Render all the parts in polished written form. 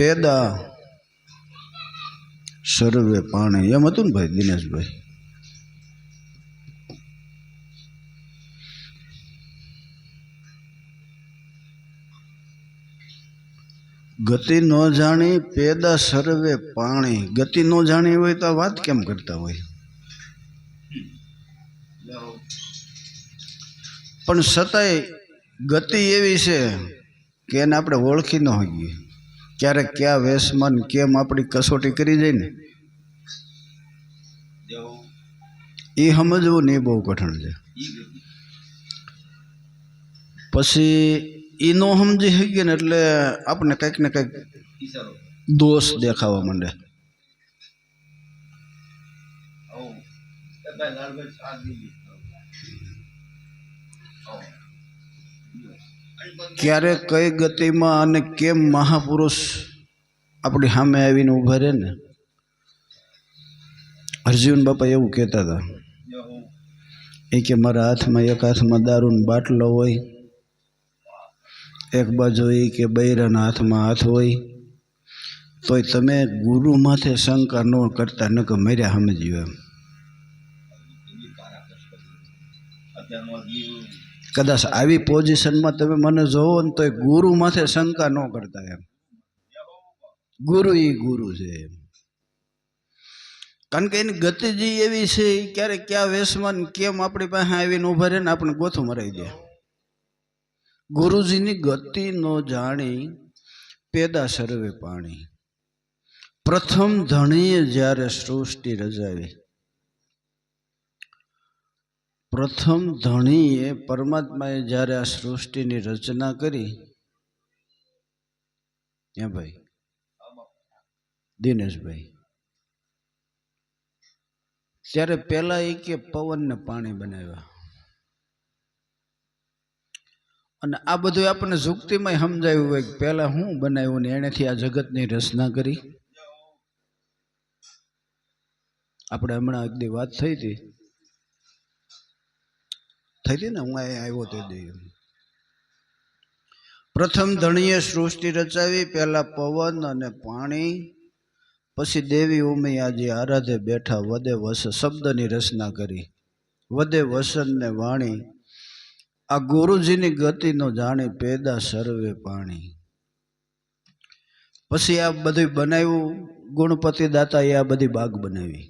પેદા સર્વે પાણી, એમ હતું ને ભાઈ દિનેશભાઈ? ગતિ ન જાણી પેદા સર્વે પાણી. ગતિ ન જાણી હોય તો આ વાત કેમ કરતા હોય? પણ છતાંય ગતિ એવી છે કે એને આપણે ઓળખી ન હોઈએ. ક્યારેક ક્યાં વેશમાં કેમ આપણી કસોટી કરી જાય ને એ સમજવું ને એ બહુ કઠણ છે. પછી એ ન સમજી શકીએ ને એટલે આપણે કંઈક ને કંઈક દોષ દેખાવા માંડે. ક્યારે કઈ ગતિમાં અને કેમ મહાપુરુષ આપણી સામે આવીને ઊભા રહે ને. અર્જુન બાપા એવું કહેતા હતા એ કે મારા હાથમાં એક હાથમાં દારૂનો બાટલો હોય, એક બાજુ એ કે બૈરાના હાથમાં હાથ હોય, તોય તમે ગુરુ માથે શંકા ન કરતા, ન કે મર્યા સમજ્યું એમ. કદાચ આવી પોઝિશનમાં તમે મને જોવો ને તો ગુરુ માથે શંકા ન કરતા એમ. ગુરુ એ ગુરુ છે એમ. કારણ કે એની ગતિ જે એવી છે એ ક્યારેક ક્યાં વેશમાં કેમ આપણી પાસે આવીને ઉભા રહે ને આપણે ગોથું મરાવી દે. ગુરુજીની ગતિ ન જાણી પેદા સર્વે પાણી. પ્રથમ ધણીએ જ્યારે સૃષ્ટિ રચાવી, પ્રથમ ધણીએ પરમાત્માએ જ્યારે આ સૃષ્ટિની રચના કરી, હે ભાઈ દિનેશભાઈ, ત્યારે પેલા એ કે પવન ને પાણી બનાવ્યા. અને આ બધું આપણને યુક્તિમાં સમજાયું હોય કે પેલા હું બનાવ્યું ને એનેથી આ જગતની રચના કરી. આપણે હમણાં એક દી વાત થઈ હતી ને, હું આવ્યો તે દી. પ્રથમ ધણીએ સૃષ્ટિ રચાવી, પહેલા પવન અને પાણી, પછી દેવી ઉમિયાજી આરાધે બેઠા વદે વસ શબ્દની રચના કરી. વદે વસન ને વાણી, આ ગુરુજીની ગતિનો જાણી પેદા સર્વે પાણી. પછી આ બધું બનાવ્યું. ગુણપતિ દાતા એ આ બધી બાગ બનાવી.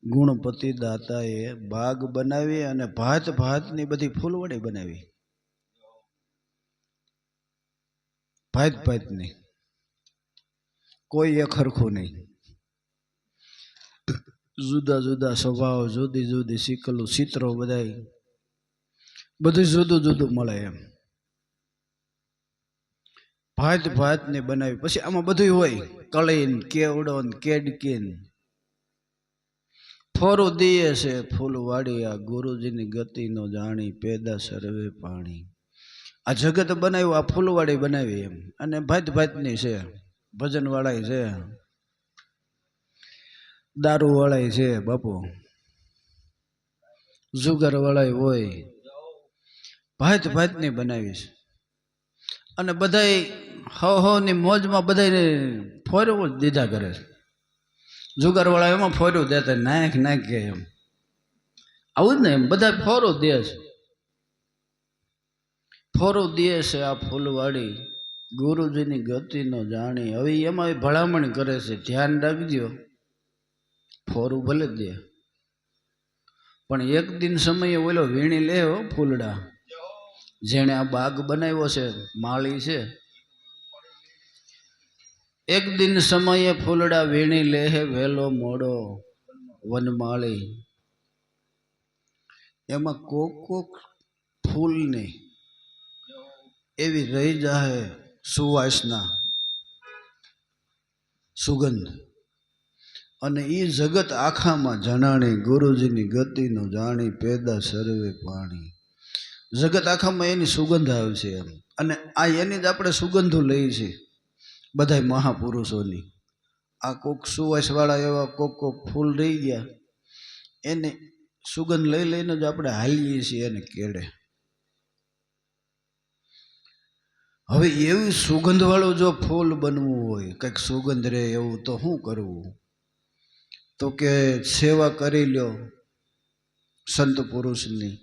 ગુણપતિ દાતાએ બાગ બનાવી અને ભાત ભાતની બધી ફૂલવડી બનાવી. ભાત ભાતની, કોઈ એક હરખું નહીં. જુદા જુદા સ્વભાવ, જુદી જુદી શીખલું ચિત્રો, બધાય બધું જુદું જુદું મળે એમ. ભાત ભાતની બનાવી. પછી આમાં બધું હોય, કળીન, કેવડોન, કેડકીન, ફોરું દીએ છે ફૂલવાડી, આ ગુરુજીની ગતિનો જાણી પેદા સર્વે પાણી. આ જગત બનાવ્યું, આ ફૂલવાડી બનાવી એમ. અને ભાત ભાતની છે, ભજન વાળાય છે, દારૂ વાળાય છે, બાપુ જુગાર વાળાય હોય, ભાત ભાતની બનાવી છે. અને બધાય હવની મોજમાં બધાને ફોરવું જ દીધા કરે છે. જુગાર વાળા એમાં ફોર્યું દેતા, નાખ નાખ કે એમ. આવું જ ને, એમ બધા ફોરું દે છે. ફોરું દે છે આ ફૂલવાડી, ગુરુજીની ગતિનો જાણી. હવે એમાં ભલામણ કરે છે, ધ્યાન રાખજો, ફોરું ભલે દે પણ એક દિન સમયે ઓલો વીણી લે ફૂલડા. જેણે આ બાગ બનાવ્યો છે, માળી છે, એક દિન સમયે ફૂલડા વીણી લે વેલો મોડો વનમાળી. એમાં કોક કોક ફૂલની એવી રહી જાય સુવાસના, સુગંધ. અને એ જગત આખામાં જણાણી ગુરુજીની ગતિનો જાણી પેદા સર્વે પાણી. જગત આખામાં એની સુગંધ આવશે એમ. અને આ એની જ આપણે સુગંધો લઈએ છીએ બધા મહાપુરુષોની. આ કોક સુવાસવાળા એવા કોક કોક ફૂલ રહી ગયા, એને સુગંધ લઈ લઈને જ આપણે હાલીએ છીએ એને કેળે. હવે એવી સુગંધવાળું જો ફૂલ બનવું હોય, કંઈક સુગંધ રહે એવું, તો શું કરવું? તો કે સેવા કરી લ્યો સંત પુરુષની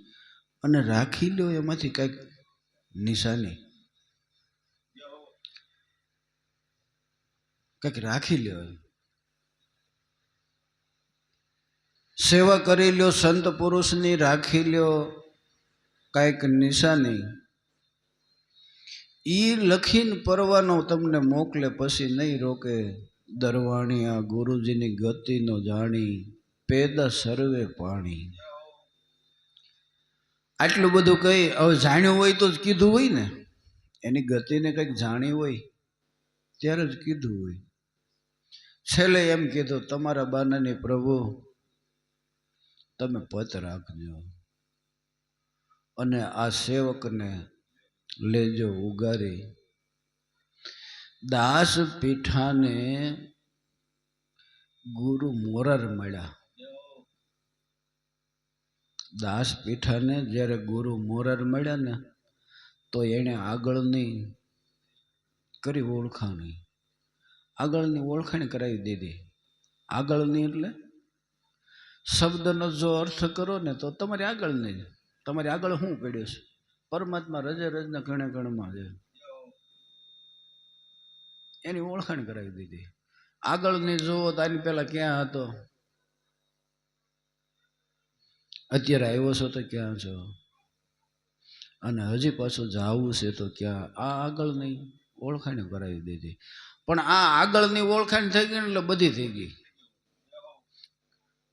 અને રાખી લ્યો એમાંથી કંઈક નિશાની, કંઈક રાખી લ્યો. સેવા કરી લ્યો સંત પુરુષની, રાખી લ્યો કાંઈક નિશાની. ઈ લખીને પરવાનો તમને મોકલે પછી નહીં રોકે. દરવાણિયા ગુરુજીની ગતિનો જાણી, પેદા સર્વે પાણી. આટલું બધું કહી હવે જાણ્યું હોય તો જ કીધું હોય ને, એની ગતિને કંઈક જાણી હોય ત્યારે જ કીધું હોય. છેલ્લે એમ કીધું, તમારા બાનાની પ્રભુ તમે પત રાખજો અને આ સેવકને લેજો ઉગારી. દાસ પીઠાને ગુરુ મોરાર મળ્યા. દાસ પીઠાને જ્યારે ગુરુ મોરાર મળ્યા ને, તો એણે આગળની કરી ઓળખાણી, આગળની ઓળખાણ કરાવી દીધી. આગળની એટલે શબ્દનો જો અર્થ કરો ને તો તમારી આગળની, તમારી આગળ શું પડ્યું છે? પરમાત્મા રજે રજના કણે કણમાં છે, એની ઓળખાણ કરાવી દીધી. આગળની જુઓ તો આની પહેલા ક્યાં હતો, અત્યારે આવ્યો છો તો ક્યાં છો, અને હજી પાછું જાવું છે તો ક્યાં. આ આગળની ઓળખાણ કરાવી દીધી. પણ આ આગળની ઓળખાણ થઈ ગઈ એટલે બધી થઈ ગઈ.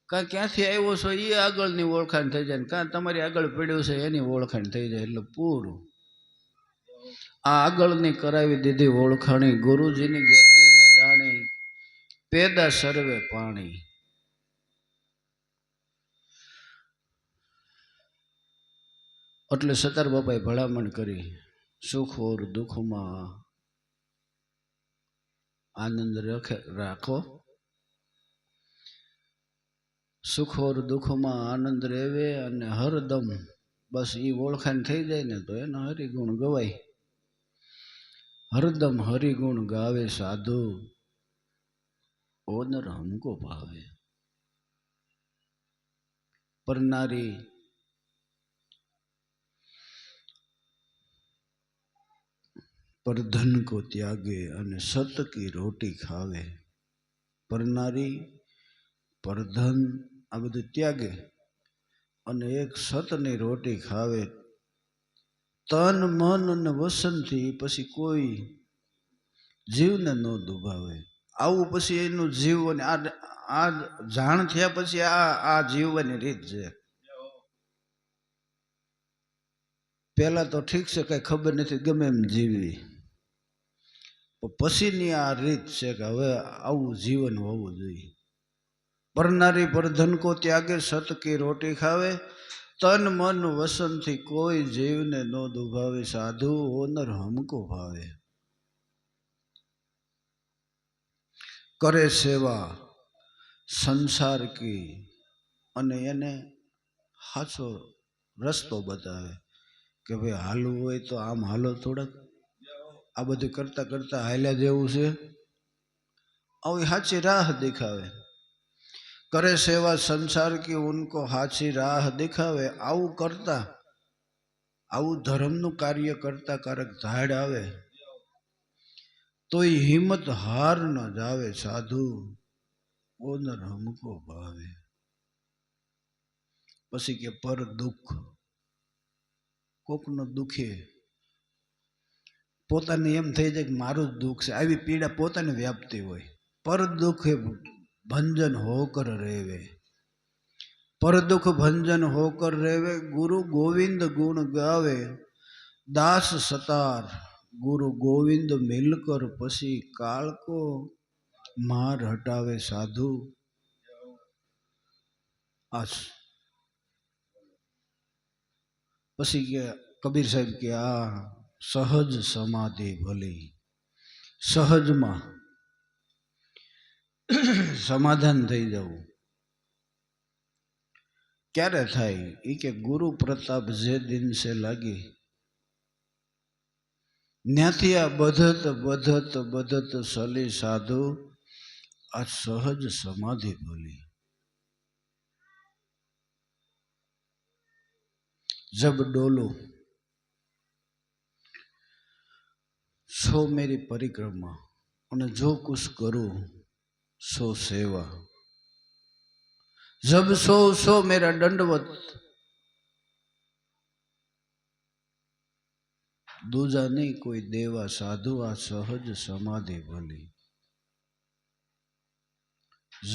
કાં ક્યાંથી આવ્યો છો એ આગળની ઓળખાણ થઈ જાય, કાં તમારી આગળ પડ્યું છે એની ઓળખાણ થઈ જાય, એટલે પૂરું. આ આગળની કરાવી દીધી ઓળખાણી, ગુરુજીની ગતિનો જાણી, પેદા સર્વે પાણી. એટલે સતાર બાપાએ ભલામણ કરી, સુખ ઓર દુઃખમાં આનંદ રાખો, સુખ ઓર દુઃખમાં આનંદ રહેવે, અને હરદમ બસ એ ઓળખાણ થઈ જાય ને તો એનો હરિગુણ ગવાય. હરદમ હરિગુણ ગાવે સાધુ, ઓનર હમકો ભાવે. પરનારી પર ધન કો ત્યાગે અને સત કી રોટી ખાવે. પરનારી પરધન આ બધું ત્યાગે અને એક સતની રોટી ખાવે. તન મન અને વસનથી પછી કોઈ જીવને ન દુભાવે. આવું પછી એનું જીવન, આ જાણ થયા પછી આ જીવવાની રીત છે. પહેલા તો ઠીક છે, કઈ ખબર નથી, ગમે એમ જીવી. પછીની આ રીત છે કે હવે આવું જીવન હોવું જોઈએ. પરનારી પરધન કો ત્યાગે, સત કી રોટી ખાવે. તન મન વસનથી કોઈ જીવને ન દુભાવે. સાધુ ઓનર હમકો ભાવે. કરે સેવા સંસાર કી, અને એને સાચો રસ્તો બતાવે કે ભાઈ હાલવું હોય તો આમ હાલો, થોડાક આ બધું કરતા કરતા હાલ્યા જેવું છે, આવી સાચી રાહ દેખાવે. કરે સેવા સંસાર કી, ઉनको સાચી રાહ દેખાવે. આવું કરતા, આવું ધર્મનું કાર્ય કરતા કારક ધાડ આવે તોય હિંમત હાર ન જાવે. સાધુ ઓનર હમકો ભાવે. પછી કે પર દુઃખ, કોકનો દુખે પોતાને એમ થઈ જાય કે મારું જ દુઃખ છે, આવી પીડા પોતાને વ્યાપતી હોય. પર દુઃખે ભંજન હોકર રેવે. પર દુઃખ ભંજન હોકર રેવે. ગુરુ ગોવિંદ ગુણ ગાવે. દાસ સતાર ગુરુ ગોવિંદ મિલકર, પછી કાળકો માર હટાવે. સાધુ આસ. પછી કે કબીર સાહેબ કે આ સહજ સમાધિ ભલી. સહજમાં સમાધાન થઈ જવું ક્યારે થાય? એ કે ગુરુ પ્રતાપ જે દિન સે લાગી, ન્યાથી આ બધત બધત બધત સલી સાધુ આ સહજ સમાધિ બોલી. જબ ડોલો સો મેરી પરિક્રમા અને જો કુછ કરું સો સેવા. જબ સો મેરા દંડવત દૂજા નહીં કોઈ દેવા સાધુ આ સહજ સમાધિ બોલી.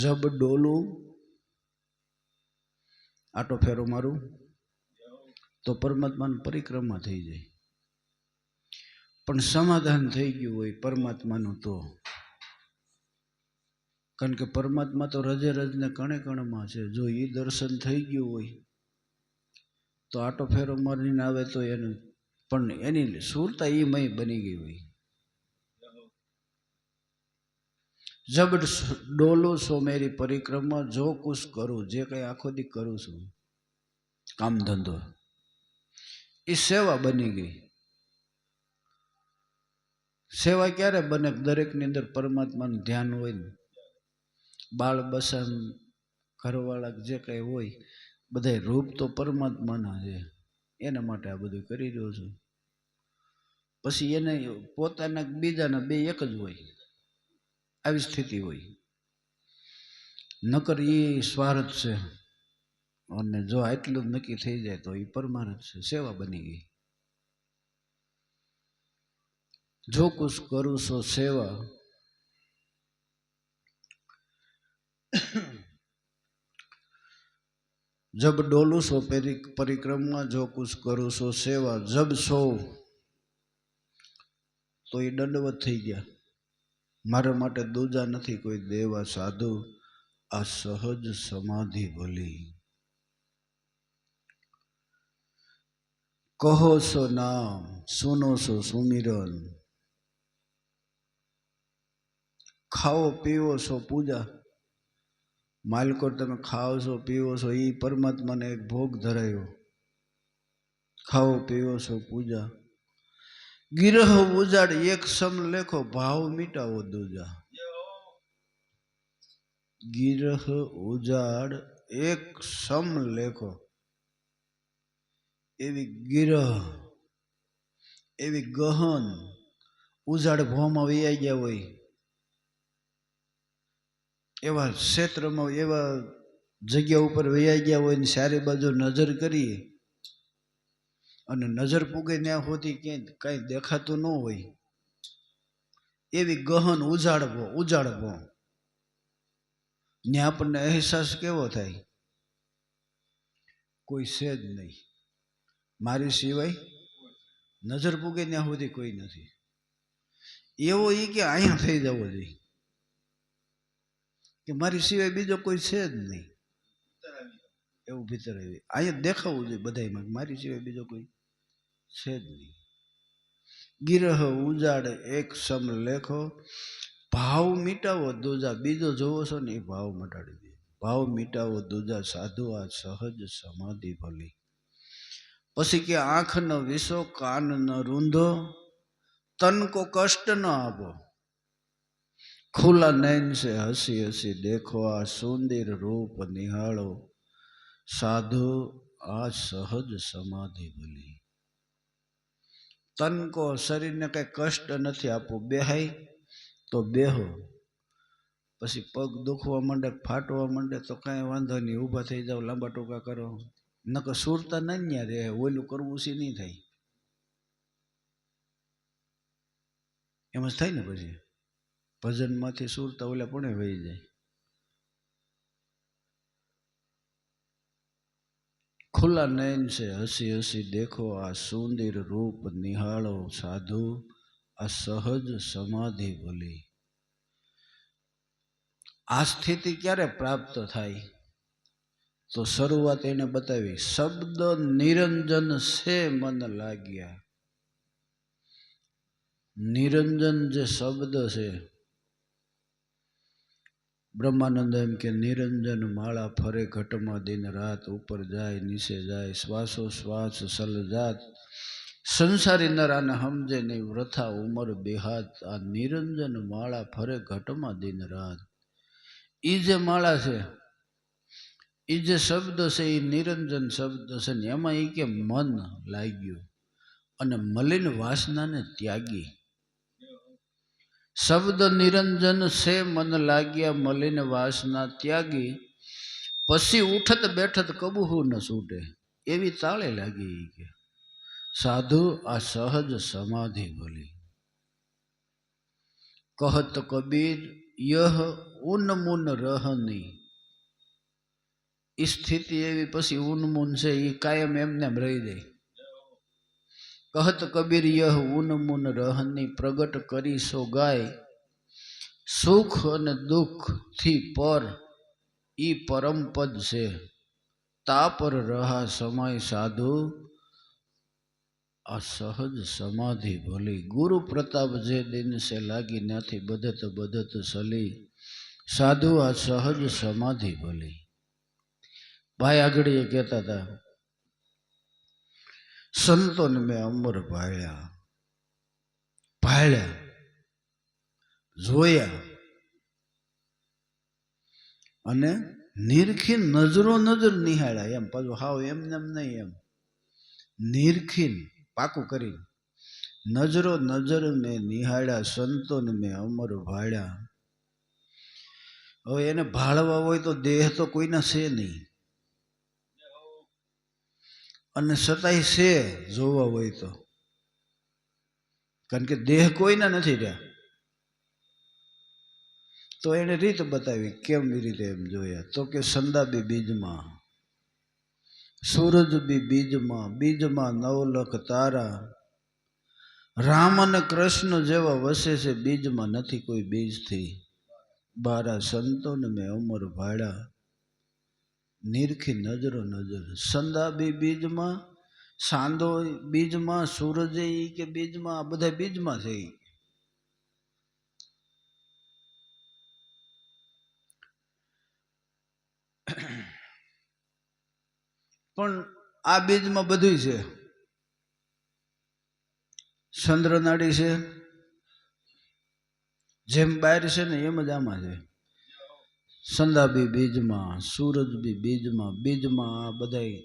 જબ ડોલું આટો ફેરો મારું તો પરમાત્માની પરિક્રમા થઈ જાય. પણ સમાધાન થઈ ગયું હોય પરમાત્માનું તો, કારણ કે પરમાત્મા તો રજે રજને કણે કણમાં છે. જો એ દર્શન થઈ ગયું હોય તો આટો ફેરો મારીને આવે તો એનું પણ એની સુરતા એ મય બની ગઈ હોય. જબ ડોલો સો મેરી પરિક્રમા જો કુછ કરું, જે કંઈ આખો દી કરું છું કામ ધંધો, એ સેવા બની ગઈ. સેવા ક્યારે બને? દરેકની અંદર પરમાત્માનું ધ્યાન હોય ને, બાળ બસન ઘરવાળા જે કંઈ હોય બધા રૂપ તો પરમાત્માના છે. એના માટે આ બધું કરી રહ્યો છું. પછી એને પોતાના બીજાના બે એક જ હોય, આવી સ્થિતિ હોય. નકર એ સ્વાર્થ છે. અને જો આટલું જ નક્કી થઈ જાય તો એ પરમાર્થ છે, સેવા બની ગઈ. જો કુછ કરું સો સેવા. જબ ડોલું સો પરિક્રમા જો કુછ કરું સો સેવા. જબ સો તો એ દંડવત થઈ ગયા. મારા માટે દૂજા નથી કોઈ દેવા સાધુ આ સહજ સમાધિ ભલી. કહો સો નામ સુનો સો સુમિરન, ખાઓ પીવો સો પૂજા. માલકો તમે ખાઓ છો પીવો છો એ પરમાત્માને એક ભોગ ધરાયો. ખાઓ પીવો છો પૂજા. ગિરહ ઉજાડ એક સમ લેખો ભાવ મીટાવો દૂજા. ગિરહ ઉજાડ એક સમ લેખો. એવી ગિરહ એવી ગહન ઉજાડ ભોમાં વૈયા ગયા હોય, એવા ક્ષેત્રમાં એવા જગ્યા ઉપર વૈયા ગયા હોય ને સારી બાજુ નજર કરીએ અને નજર પૂગે ત્યાં સુધી ક્યાંય કાંઈ દેખાતું ન હોય, એવી ગહન ઉજાડવો ને આપણને અહેસાસ કેવો થાય? કોઈ છે જ નહીં, મારી સિવાય નજર પૂગે ત્યાં સુધી કોઈ નથી. એવો એ કે અહીંયા થઈ જવો જોઈએ કે મારી સિવાય બીજો કોઈ છે જ નહીં, એવું ભીતર આવી અહીંયા દેખાવું જોઈએ બધામાં મારી સિવાય બીજો કોઈ છે જ નહીં. ગિરહ ઉજાડ એક સમ લેખો ભાવ મીટાવો દૂજા. બીજો જોવો છો ને એ ભાવ મટાડી દે. ભાવ મીટાવો દૂજા સાધુ આ સહજ સમાધિ ભલી. પછી કે આંખ ન વિસો કાન ન રૂંધો, તન કો કષ્ટ ન આપો. ખુલા નૈન સે હસી હસી દેખો આ સુંદર રૂપ નિહાળો. સાધુ આ સહજ સમાધિ ભલી. તન કો શરીરને કઈ કષ્ટ નથી આપવું. બેહાય તો બેહો, પછી પગ દુખવા માંડે ફાટવા માંડે તો કાંઈ વાંધો નહીં, ઊભા થઈ જાઓ, લાંબા ટૂંકા કરો. નકર સુરતા નહીં રે, ઓલું કરવું છે નહીં થાય. એમ જ થાય ને પછી ભજનમાંથી સુરતા ઓલા પણ વહી જાય. ખુલ્લા નયન છે હસી હસી દેખો આ સુંદર રૂપ નિહાળો. સાધુ આ સહજ સમાધિ ભલી. આ સ્થિતિ ક્યારે પ્રાપ્ત થાય? તો શરૂઆત એને બતાવી, શબ્દ નિરંજન સે મન લાગ્યા. નિરંજન જે શબ્દ છે, બ્રહ્માનંદ એમ કે નિરંજન માળા ફરે ઘટમાં દિન રાત, ઉપર જાય નીચે જાય, શ્વાસો શ્વાસ સલજાત સંસારી નરાને સમજે નહીં વ્રથા ઉમર બેહાત આ નિરંજન માળા ફરે ઘટમાં દિન રાત. એ જે માળા છે એ જે શબ્દ છે એ નિરંજન શબ્દ છે ને એમાં એ કે મન લાગ્યું અને મલિન વાસનાને ત્યાગી. શબ્દ નિરંજન છે મન લાગ્યા મલિન વાસના ત્યાગી. પછી ઉઠત બેઠત કબૂ ન છૂટે એવી તાળે લાગી કે સાધુ આ સહજ સમાધિ ભલી. કહત કબીર યહ ઉન્મૂન રહની. એ સ્થિતિ એવી પછી ઉન્મૂન છે એ કાયમ એમને એમ રહી જાય. કહત કબીર યહ ઉન્મૂન રહની પ્રગટ કરી સો ગાય. સુખ અને દુઃખ થી પર ઈ પરમ પદ છે. તા પર રહા સમાય સાધુ આ સહજ સમાધિ ભલી. ગુરુ પ્રતાપ જે દિન સે લાગી નથી બધત બધત સલી. સાધુ આ સહજ સમાધિ ભલી. ભાઈ આગળ એ કહેતા હતા સંતોને મેં અમર ભાળ્યા ભાળ્યા જોયા અને નિરખી નજરો નજર નિહાળ્યા. એમ પાછું હાવ એમને એમ નહીં, એમ નિરખીન પાકું કરી નજરો નજર મેં નિહાળ્યા. સંતોને મેં અમર ભાળ્યા. હવે એને ભાળવા હોય તો દેહ તો કોઈના છે નહીં, અને છતાંય છે જોવા હોય તો, કારણ કે દેહ કોઈના નથી રહ્યા. તો એને રીત બતાવી કેમ રીતે એમ જોયા. તો કે સંદાબી બીજમાં સૂરજ બી બીજમાં બીજમાં નવલખ તારા. રામ અને કૃષ્ણ જેવા વસે છે બીજમાં નથી કોઈ બીજથી બારા. સંતોને મેં અમર ભાડા નિરખી નજરો નજર. સંદાબી બીજમાં સાંદો બીજમાં સૂરજ કે બીજમાં આ બધા બીજમાં છે. પણ આ બીજમાં બધું છે. ચંદ્રનાડી છે જેમ બહાર છે ને એમ જ આમાં છે. સંદાબી બીજમાં સૂરજ બી બીજમાં બીજમાં આ બધા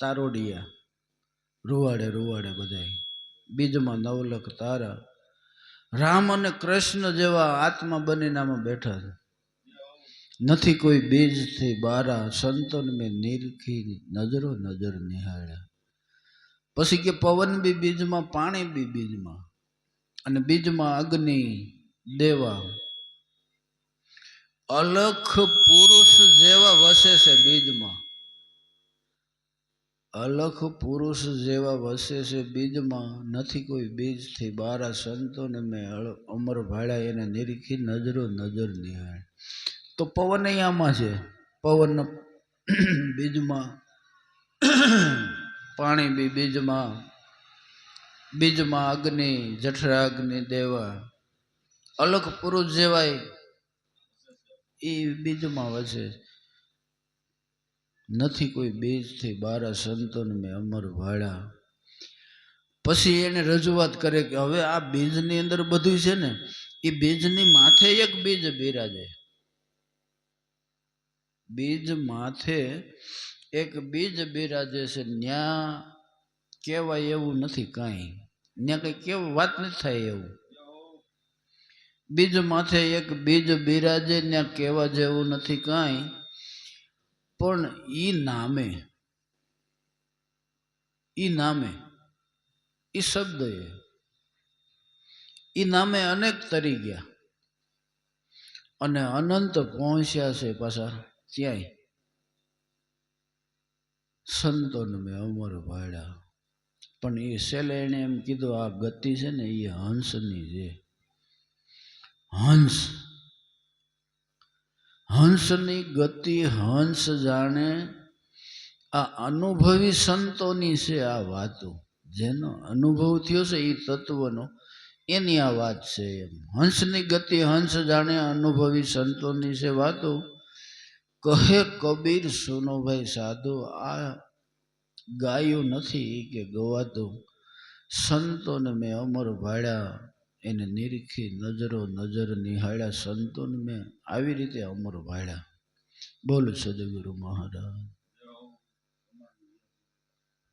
તારોડિયા રૂવાડે રૂવાડે બધા બીજમાં નવલખ તારા. રામ અને કૃષ્ણ જેવા આત્મા બનીને આમાં બેઠા છે. નથી કોઈ બીજથી બારા. સંતોને મેં નિરખી નજરો નજર નિહાળ્યા. પછી કે પવન બી બીજમાં પાણી બી બીજમાં અને બીજમાં અગ્નિ દેવા. અલખ પુરુષ જેવા વસે છે બીજમાં. અલખ પુરુષ જેવા વસે છે બીજમાં નથી કોઈ બીજથી બારા. સંતોને મેં અમર ભાળ્યા એને નિરીખી નજરો નજર નિહાળ. તો પવન આમાં છે. પવન બીજમાં પાણી બી બીજમાં બીજમાં અગ્નિ જઠરાગ્નિ દેવા. અલખ પુરુષ જેવાય એ બીજમાં વસે નથી કોઈ બીજથી બારા. સંતોને મેં અમર ભાળ્યા. પછી એને રજૂઆત કરે કે હવે આ બીજની અંદર બધું છે ને એ બીજની માથે એક બીજ બિરાજે. બીજ માથે એક બીજ બિરાજે છે. ન્યા કહેવાય એવું નથી કાંઈ. ન્યા કઈ કેવું વાત નથી થાય એવું. બીજ માથે એક બીજ બિરાજે ત્યાં કહેવા જેવું નથી કાંઈ. પણ ઈ નામે ઈ શબ્દ ઈ નામે અનેક તરી ગયા અને અનંત પહોંચ્યા છે પાછા ત્યાંય. સંતોને મેં અમર ભાડ્યા. પણ એ છેલ્લે એને એમ કીધું આ ગતિ છે ને એ હંસની છે. હંસ હંસની ગતિ હંસ જાણે. આ અનુભવી સંતોની છે આ વાતો. જેનો અનુભવ થયો છે એ તત્વનો એની આ વાત છે. એમ હંસની ગતિ હંસ જાણે અનુભવી સંતોની છે વાતો. કહે કબીર સુનો ભાઈ સાધુ આ ગાયું નથી કે ગવાતું. સંતોને મેં અમર ભાળ્યા, એને નિરીખી નજરો નજર નિહાળ્યા. સંતોને મેં આવી રીતે અમર ભાળ્યા. બોલ સદગુરુ મહારાજ.